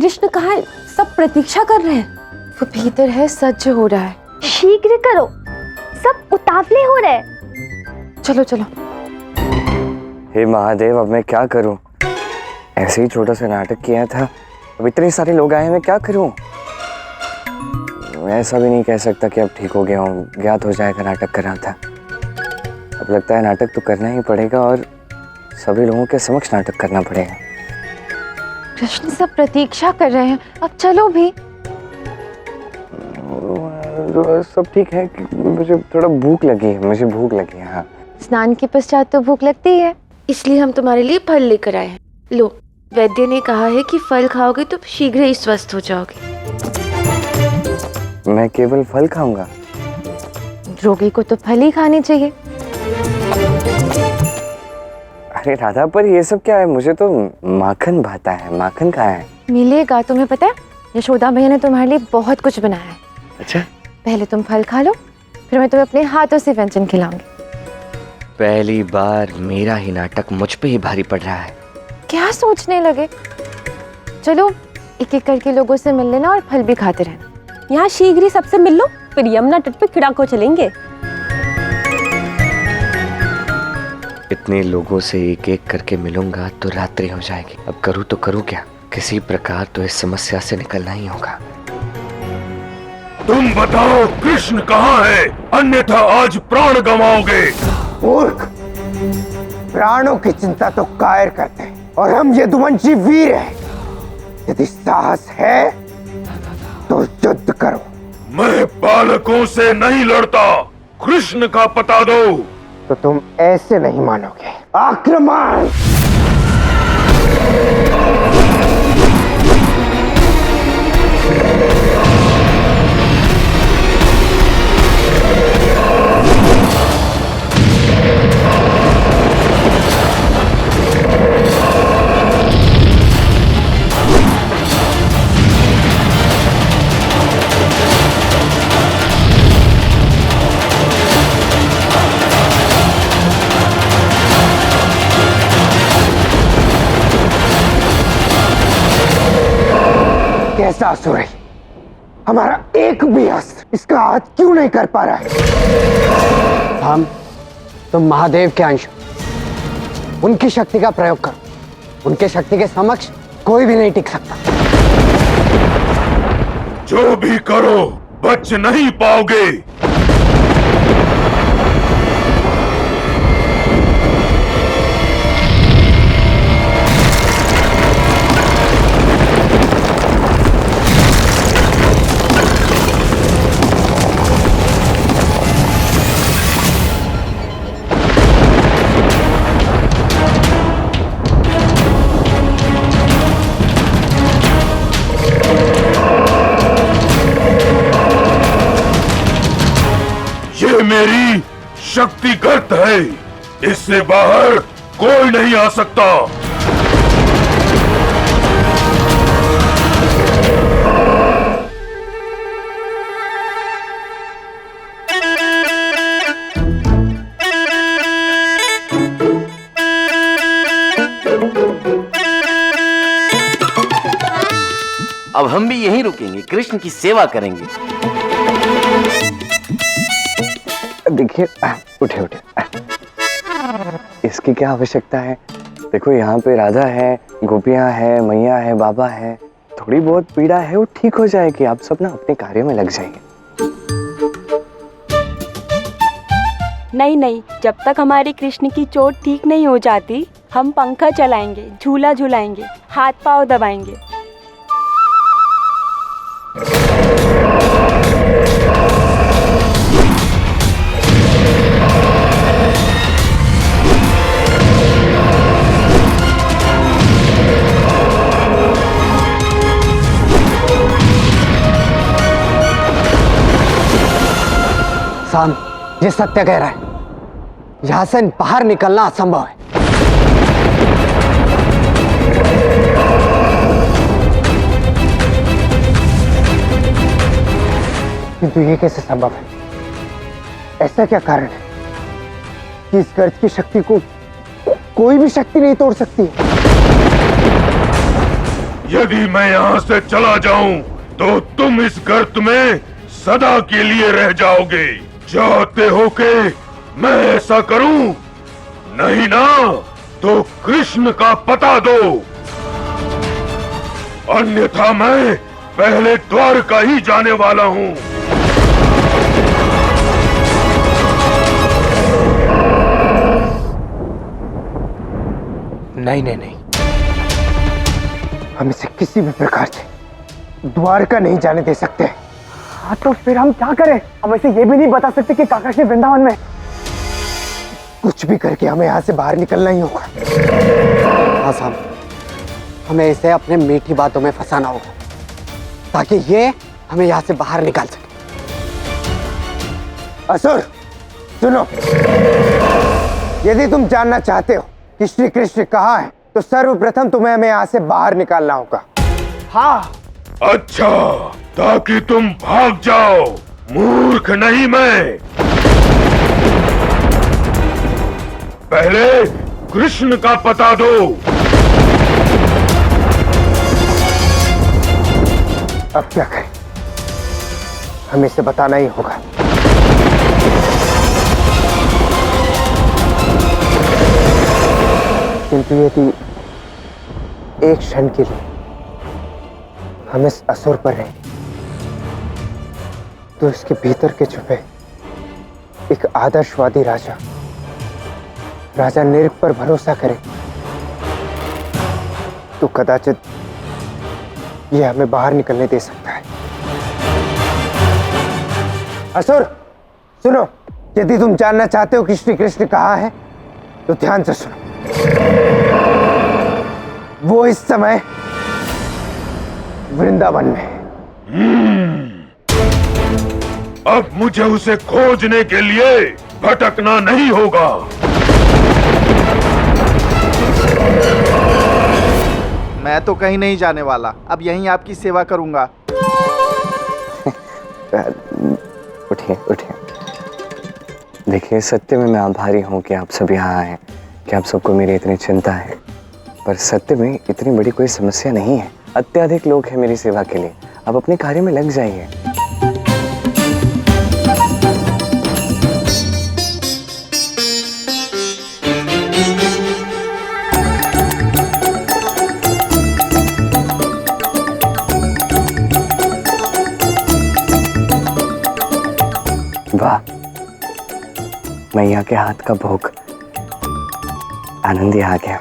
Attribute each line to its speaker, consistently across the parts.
Speaker 1: कृष्ण कहाँ है? सब प्रतीक्षा कर रहे हैं।
Speaker 2: वो भीतर है, सज्ज हो रहा है।
Speaker 3: शीघ्र करो, सब उतावले हो रहे हैं।
Speaker 2: चलो चलो।
Speaker 4: हे महादेव, अब मैं क्या करूं? ऐसे ही छोटा सा नाटक किया था, अब इतने सारे लोग आए हैं, मैं क्या करूं? मैं ऐसा भी नहीं कह सकता कि अब ठीक हो गया हूँ, ज्ञात हो जाएगा नाटक कर रहा था। अब लगता है नाटक तो करना ही पड़ेगा और सभी लोगों के समक्ष नाटक करना पड़ेगा।
Speaker 2: कृष्ण सब प्रतीक्षा कर रहे हैं, अब चलो भी।
Speaker 4: सब ठीक है, मुझे थोड़ा भूख लगी है, मुझे भूख लगी है। हाँ,
Speaker 2: स्नान के पश्चात तो भूख लगती है, इसलिए हम तुम्हारे लिए फल लेकर आए हैं। लो, वैद्य ने कहा है कि फल खाओगे तो शीघ्र ही स्वस्थ हो जाओगे।
Speaker 4: मैं केवल फल खाऊंगा?
Speaker 2: रोगी को तो फल ही खाने चाहिए।
Speaker 4: अरे राधा, पर ये सब क्या है? मुझे तो माखन भाता है। माखन कहाँ है?
Speaker 2: मिलेगा, तुम्हें पता है यशोदा भैया ने तुम्हारे लिए बहुत कुछ बनाया है।
Speaker 4: अच्छा,
Speaker 2: पहले तुम फल खा लो, फिर मैं तुम्हें अपने हाथों से व्यंजन खिलाऊंगी।
Speaker 4: पहली बार मेरा ही नाटक मुझ पे ही भारी पड़ रहा है।
Speaker 2: क्या सोचने लगे? चलो एक एक करके लोगों से मिल लेना और फल भी खाते रहना।
Speaker 1: यहाँ शीघ्र ही सबसे मिल लो, फिर यमुना तट पे खिड़ा को चलेंगे।
Speaker 4: इतने लोगों से एक एक करके मिलूंगा तो रात्रि हो जाएगी। अब करूँ तो करूँ क्या? किसी प्रकार तो इस समस्या से निकलना ही होगा।
Speaker 5: तुम बताओ कृष्ण कहाँ है, अन्यथा आज प्राण गंवाओगे।
Speaker 6: मूर्ख, प्राणों की चिंता तो कायर करते हैं और हम यदुवंशी वीर हैं। यदि साहस है तो युद्ध करो।
Speaker 5: मैं बालकों से नहीं लड़ता, कृष्ण का पता दो।
Speaker 6: तो तुम ऐसे नहीं मानोगे। आक्रमण! कैसा असुर है? हमारा एक भी अस्त्र इसका हाथ क्यों नहीं कर पा रहा है? हम तुम महादेव के अंश, उनकी शक्ति का प्रयोग करो। उनके शक्ति के समक्ष कोई भी नहीं टिक सकता।
Speaker 5: जो भी करो बच नहीं पाओगे। मेरी शक्तिगत है, इससे बाहर कोई नहीं आ सकता।
Speaker 7: अब हम भी यहीं रुकेंगे, कृष्ण की सेवा करेंगे।
Speaker 4: देखिए, उठे उठे, इसकी क्या आवश्यकता है? देखो, यहाँ पे राधा है, गोपियाँ है, मैया है, बाबा है। थोड़ी बहुत पीड़ा है वो ठीक हो जाएगी। आप सब ना अपने कार्य में लग जाइए।
Speaker 8: नहीं नहीं, जब तक हमारी कृष्ण की चोट ठीक नहीं हो जाती, हम पंखा चलाएंगे, झूला झुलाएंगे, हाथ पांव दबाएंगे।
Speaker 6: साम, ये सत्य कह रहा है। यहां से बाहर निकलना असंभव है। किंतु ये कैसे संभव है? ऐसा क्या कारण है कि इस गर्ज की शक्ति को कोई भी शक्ति नहीं तोड़ सकती?
Speaker 5: यदि मैं यहाँ से चला जाऊं तो तुम इस गर्त में सदा के लिए रह जाओगे। चाहते हो कि मैं ऐसा करूं? नहीं ना, तो कृष्ण का पता दो, अन्यथा मैं पहले द्वारका ही जाने वाला हूं।
Speaker 6: नहीं नहीं नहीं, हम इसे किसी भी प्रकार से द्वारका नहीं जाने दे सकते।
Speaker 9: हाँ तो फिर हम क्या करें? हम इसे ये भी नहीं बता सकते कि काका ने वृंदावन में।
Speaker 6: कुछ भी करके हमें यहाँ से बाहर निकलना ही होगा। हाँ साहब, हमें इसे अपने मीठी बातों में फंसाना होगा ताकि ये हमें यहाँ से बाहर निकाल सके। असुर सुनो, यदि तुम जानना चाहते हो कि श्री कृष्ण कहाँ है तो सर्वप्रथम तुम्हें हमें यहाँ से बाहर निकालना होगा।
Speaker 9: हाँ
Speaker 5: अच्छा, ताकि तुम भाग जाओ। मूर्ख नहीं मैं। पहले कृष्ण का पता दो।
Speaker 6: अब क्या करें, हमें इसे बताना ही होगा। किंतु यदि एक क्षण के लिए हम इस असुर पर रहे तो इसके भीतर के छुपे एक आदर्शवादी राजा निर्क पर भरोसा करे तो कदाचित यह हमें बाहर निकलने दे सकता है। असुर सुनो, यदि तुम जानना चाहते हो कि श्री कृष्ण कहाँ है तो ध्यान से सुनो। वो इस समय वृंदावन में।
Speaker 5: अब मुझे उसे खोजने के लिए भटकना नहीं होगा।
Speaker 10: मैं तो कहीं नहीं जाने वाला, अब यहीं आपकी सेवा करूंगा।
Speaker 4: उठिए उठिए। देखिए, सत्य में मैं आभारी हूँ कि आप सब यहाँ आए, कि आप सबको मेरी इतनी चिंता है, पर सत्य में इतनी बड़ी कोई समस्या नहीं है। अत्यधिक लोग हैं मेरी सेवा के लिए। आप अपने कार्य में लग जाइए। वाह, मैया के हाथ का भोग, आनंद ही आ गया।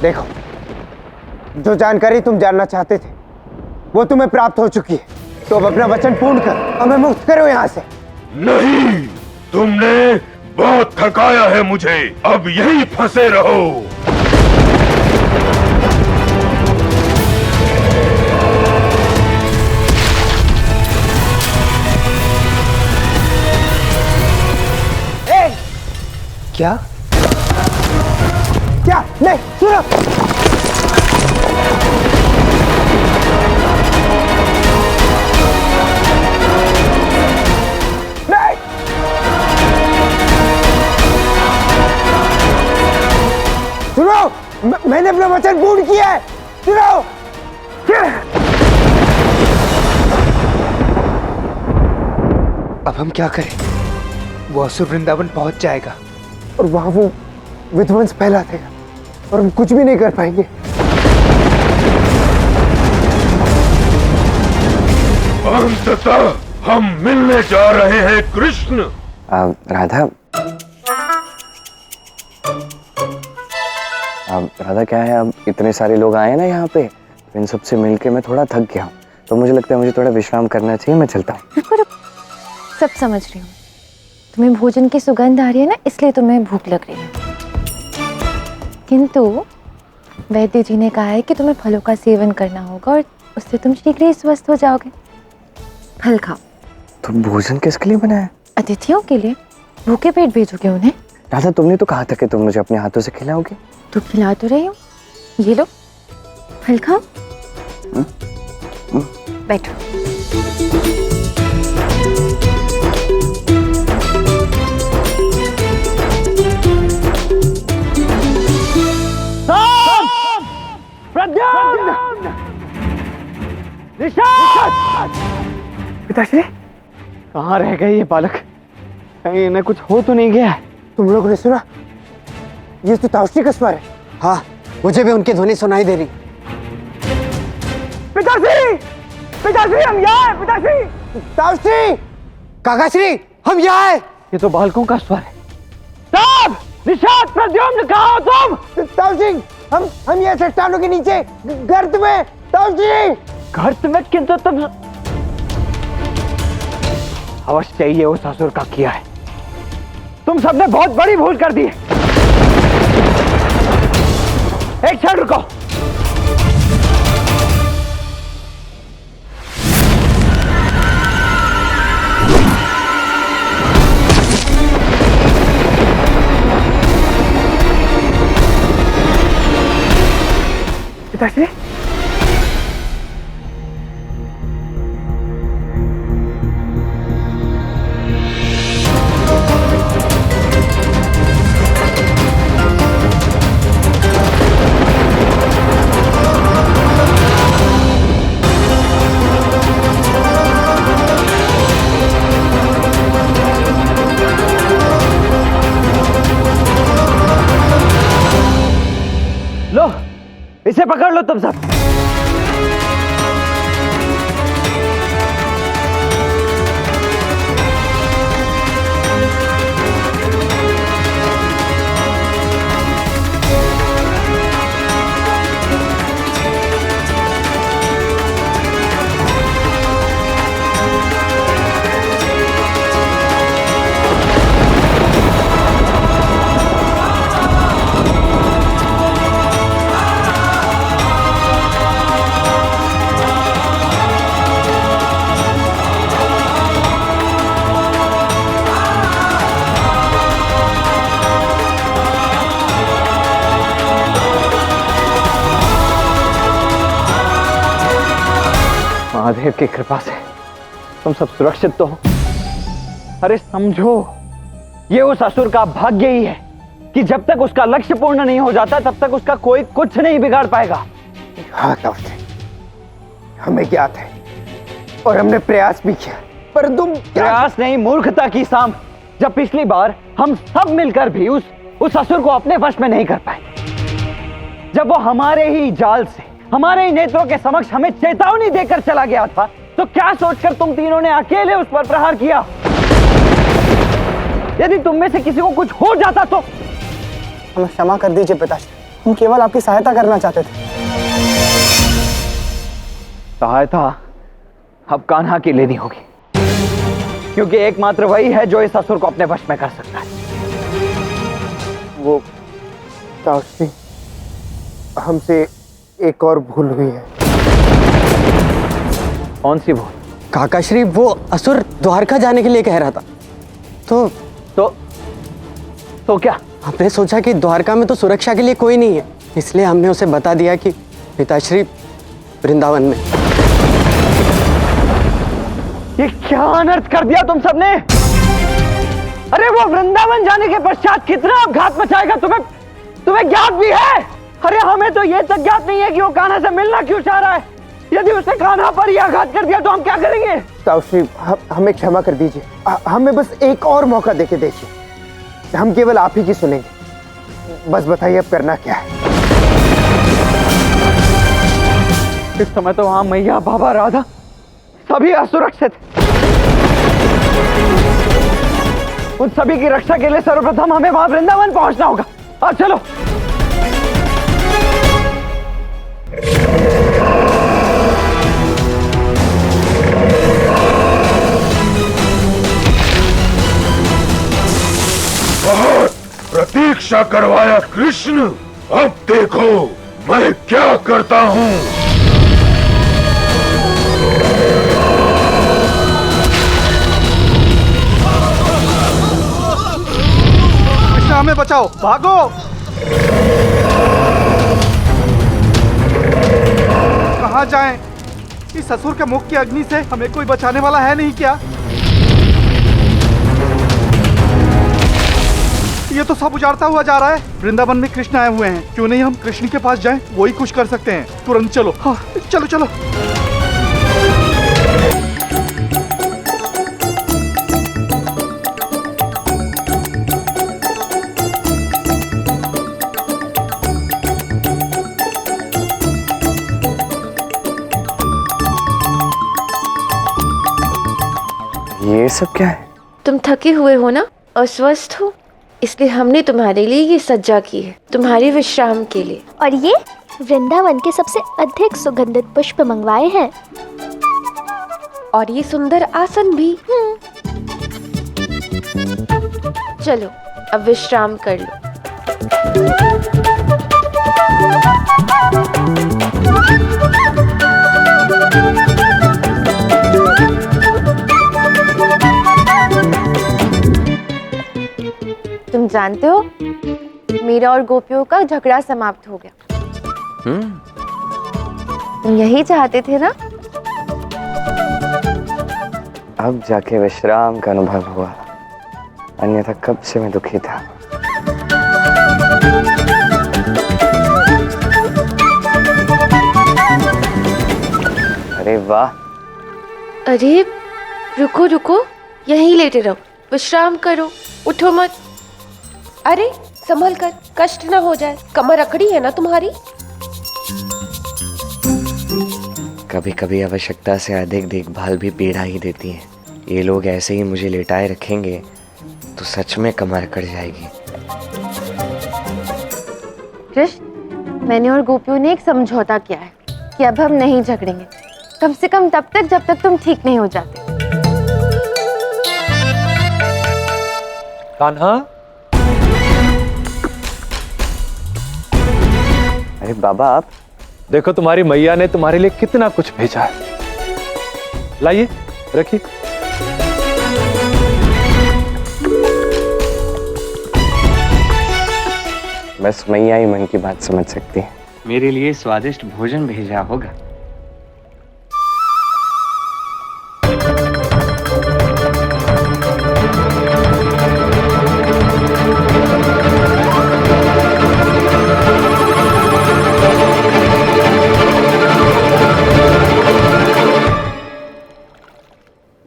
Speaker 6: देखो, जो जानकारी तुम जानना चाहते थे वो तुम्हें प्राप्त हो चुकी है, तो अब अपना वचन पूर्ण कर हमें मुक्त करो यहाँ से।
Speaker 5: नहीं, तुमने बहुत थकाया है मुझे, अब यहीं फंसे रहो।
Speaker 6: क्या क्या? नहीं, सुनो। नहीं, सुनो, मैंने अपना वचन पूर्ण किया है। सुनो। अब हम क्या करें? वो असुर वृंदावन पहुंच जाएगा और वहां वो विध्वंस फैला देगा और हम कुछ भी नहीं कर पाएंगे।
Speaker 5: अंततः हम मिलने जा रहे हैं कृष्ण।
Speaker 4: राधा, राधा क्या है, अब इतने सारे लोग आए ना यहाँ पे, तो इन सबसे मिलके मैं थोड़ा थक गया हूँ, तो मुझे लगता है मुझे थोड़ा विश्राम करना चाहिए। मैं चलता हूँ।
Speaker 2: सब समझ रही हूँ, तुम्हें भोजन की सुगंध आ रही है ना, इसलिए तुम्हें भूख लग रही है। किंतु वैद्य जी ने कहा है कि तुम्हें फलों का सेवन करना होगा और उससे तुम शीघ्र ही स्वस्थ हो जाओगे। फल खाओ।
Speaker 4: तो भोजन किसके लिए बनाया?
Speaker 2: अतिथियों के लिए। भूखे पेट भेजोगे उन्हें?
Speaker 4: राधा, तुमने तो कहा था कि तुम मुझे अपने हाथों से खिलाओगे।
Speaker 2: तो खिला तो रही हूँ, ये लो फल खाओ। बैठो।
Speaker 6: प्रद्युम्न! निषाद!
Speaker 9: पिताश्री,
Speaker 6: कहाँ रह गए ये बालक? कहीं इन्हें कुछ हो तो नहीं गया है?
Speaker 9: तुम लोगों ने सुना? ये तो ताउश्री का स्वर है।
Speaker 6: हाँ, मुझे भी उनकी ध्वनि सुनाई दे रही।
Speaker 9: पिताश्री! पिताश्री, हम यहाँ हैं, पिताश्री! ताउश्री!
Speaker 6: काकाश्री, हम यहाँ हैं। ये तो बालकों का स्वर है। साहब! निषाद, प्रद्युम्न, कहाँ हो तुम?
Speaker 9: ताउश्री, हम ये चट्टानों के नीचे गर्त में। ताउश्री!
Speaker 6: गर्त में? किंतु तुम अवश्य ये उस असुर का किया है। तुम सबने बहुत बड़ी भूल कर दी है। एक क्षण रुको।
Speaker 9: पिताश्री,
Speaker 6: लो, इसे पकड़ लो तुम सब। महादेव की कृपा से तुम सब सुरक्षित तो हो। अरे समझो, ये उस असुर का भाग्य ही है कि जब तक उसका लक्ष्य पूर्ण नहीं हो जाता तब तक उसका कोई कुछ नहीं बिगाड़ पाएगा।
Speaker 9: हाँ ताउश्री, हमें ज्ञात है और हमने प्रयास भी किया, पर तुम
Speaker 6: प्रयास नहीं, मूर्खता की शाम। जब पिछली बार हम सब मिलकर भी उस असुर को अपने वश में नहीं कर पाए, जब वो हमारे ही जाल से, हमारे ही नेत्रों के समक्ष हमें चेतावनी देकर चला गया था, तो क्या सोचकर तुम तीनों ने अकेले उस पर प्रहार किया? यदि तुम में से किसी को कुछ हो जाता तो?
Speaker 9: हमें क्षमा कर दीजिए पिताश्री, हम केवल आपकी सहायता करना चाहते थे।
Speaker 6: सहायता अब कान्हा की लेनी होगी, क्योंकि एकमात्र वही है जो इस असुर को अपने वश में कर सकता है।
Speaker 9: वो ताउश्री, हमसे एक और भूल हुई है।
Speaker 6: कौन सी भूल?
Speaker 11: काकाश्री, वो असुर द्वारका जाने के लिए कह रहा था।
Speaker 6: तो क्या?
Speaker 11: हमने सोचा कि द्वारका में तो सुरक्षा के लिए कोई नहीं है, इसलिए हमने उसे बता दिया कि पिताश्री वृंदावन में।
Speaker 6: ये क्या अनर्थ कर दिया तुम सबने? अरे वो वृंदावन जाने के पश्चात कितना अपघात मचाएगा तुम्हें ज्ञात भी है? अरे हमें तो ये तक ज्ञात नहीं है कि वो कान्हा से मिलना क्यों चाह रहा है। यदि उसने कान्हा पर ही आघात कर दिया तो हम क्या करेंगे?
Speaker 9: ताउश्री, हमें क्षमा कर दीजिए, हमें बस एक और मौका देके देखिए, हम केवल आप ही की सुनेंगे। बस बताइए अब करना क्या है।
Speaker 6: इस समय तो वहां मैया, बाबा, राधा सभी असुरक्षित। उन सभी की रक्षा के लिए सर्वप्रथम हमें वहां वृंदावन पहुंचना होगा। और चलो।
Speaker 5: बहुत प्रतीक्षा करवाया कृष्ण, अब देखो मैं क्या करता हूँ।
Speaker 10: कृष्ण, हमें बचाओ, भागो। कहाँ जाएं? इस असुर के मुख की अग्नि से हमें कोई बचाने वाला है नहीं क्या? ये तो सब उजाड़ता हुआ जा रहा है। वृंदावन में कृष्ण आए हुए हैं, क्यों नहीं हम कृष्ण के पास जाएं, वही कुछ कर सकते हैं। तुरंत चलो। हाँ चलो चलो।
Speaker 4: ये सब क्या है?
Speaker 2: तुम थके हुए हो ना, अस्वस्थ हो, इसलिए हमने तुम्हारे लिए ये सज्जा की है, तुम्हारे विश्राम के लिए।
Speaker 3: और ये वृंदावन के सबसे अधिक सुगंधित पुष्प मंगवाए हैं।
Speaker 2: और ये सुंदर आसन भी। चलो अब विश्राम कर लो। तुम जानते हो, मीरा और गोपियों का झगड़ा समाप्त हो गया। तुम यही चाहते थे ना?
Speaker 4: अब जाके विश्राम का अनुभव हुआ, अन्यथा कब से मैं दुखी था। अरे वाह।
Speaker 2: अरे रुको रुको, यहीं लेटे रहो, विश्राम करो, उठो मत।
Speaker 1: अरे संभल कर, कष्ट ना हो जाए, कमर अकड़ी है ना तुम्हारी।
Speaker 4: कभी कभी आवश्यकता से अधिक देखभाल भी पीड़ा ही देती है। ये लोग ऐसे ही मुझे लेटाए रखेंगे तो सच में कमर अकड़ जाएगी।
Speaker 2: कृष्ण, मैंने और गोपियों ने एक समझौता किया है कि अब हम नहीं झगड़ेंगे, कम से कम तब तक जब तक तुम ठीक नहीं हो जाते।
Speaker 12: कान्हा।
Speaker 4: अरे बाबा आप
Speaker 12: देखो, तुम्हारी मैया ने तुम्हारे लिए कितना कुछ भेजा है। लाइए रखिए।
Speaker 4: बस मैया ही मन की बात समझ सकती है। मेरे लिए स्वादिष्ट भोजन भेजा होगा।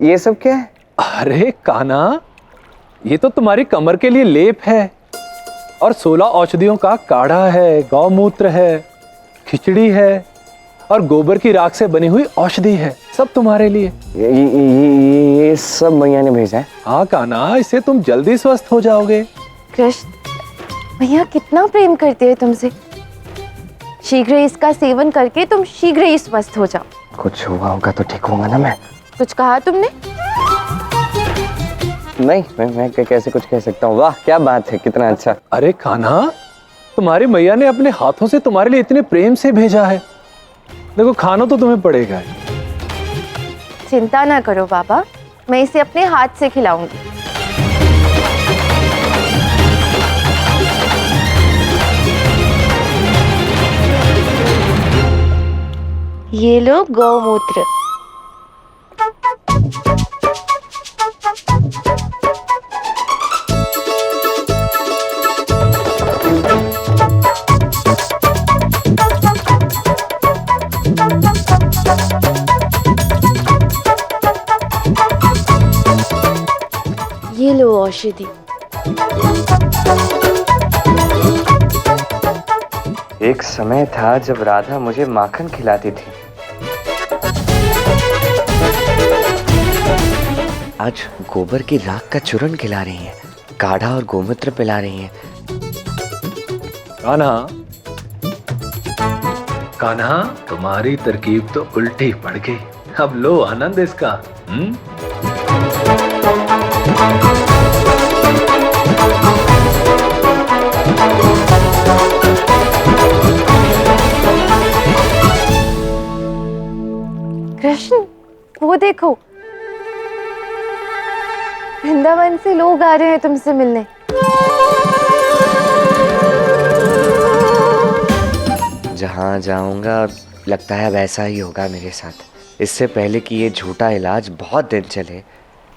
Speaker 4: ये सब क्या है?
Speaker 12: अरे कान्हा, ये तो तुम्हारी कमर के लिए लेप है और 16 औषधियों का काढ़ा है, गौमूत्र है, खिचड़ी है और गोबर की राख से बनी हुई औषधि है, सब तुम्हारे लिए।
Speaker 4: ये सब मैया ने भेजा है?
Speaker 12: हाँ कान्हा, इससे तुम जल्दी स्वस्थ हो जाओगे।
Speaker 2: कृष्ण, मैया कितना प्रेम करती है तुमसे। शीघ्र ही इसका सेवन करके तुम शीघ्र ही स्वस्थ हो जाओ।
Speaker 4: कुछ हुआ होगा तो ठीक होगा ना मैं?
Speaker 2: कुछ कहा तुमने?
Speaker 4: नहीं, मैं कैसे कुछ कह सकता हूँ। वाह क्या बात है, कितना अच्छा।
Speaker 12: अरे कान्हा, तुम्हारी मैया ने अपने हाथों से तुम्हारे लिए इतने प्रेम से भेजा है, देखो खाना तो तुम्हें पड़ेगा।
Speaker 2: चिंता ना करो बाबा, मैं इसे अपने हाथ से खिलाऊंगी। ये लो गौमूत्र। ये लो औषधि।
Speaker 4: एक समय था जब राधा मुझे माखन खिलाती थी। आज गोबर की राख का चूर्ण खिला रही है, काढ़ा और गोमूत्र पिला रही है।
Speaker 12: कान्हा, कान्हा, तुम्हारी तरकीब तो उल्टी पड़ गई। अब लो आनंद इसका।
Speaker 2: कृष्ण, वो देखो, वृंदावन से लोग आ रहे हैं तुमसे मिलने।
Speaker 4: जहाँ जाऊंगा लगता है वैसा ही होगा मेरे साथ। इससे पहले कि ये झूठा इलाज बहुत दिन चले,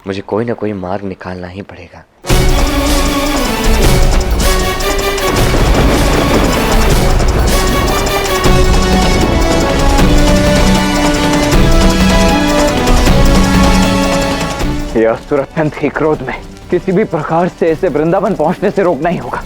Speaker 4: मुझे कोई ना कोई मार्ग निकालना ही पड़ेगा।
Speaker 6: यह असुर अत्यंत ही क्रोध में किसी भी प्रकार से इसे वृंदावन पहुंचने से रोकना ही होगा।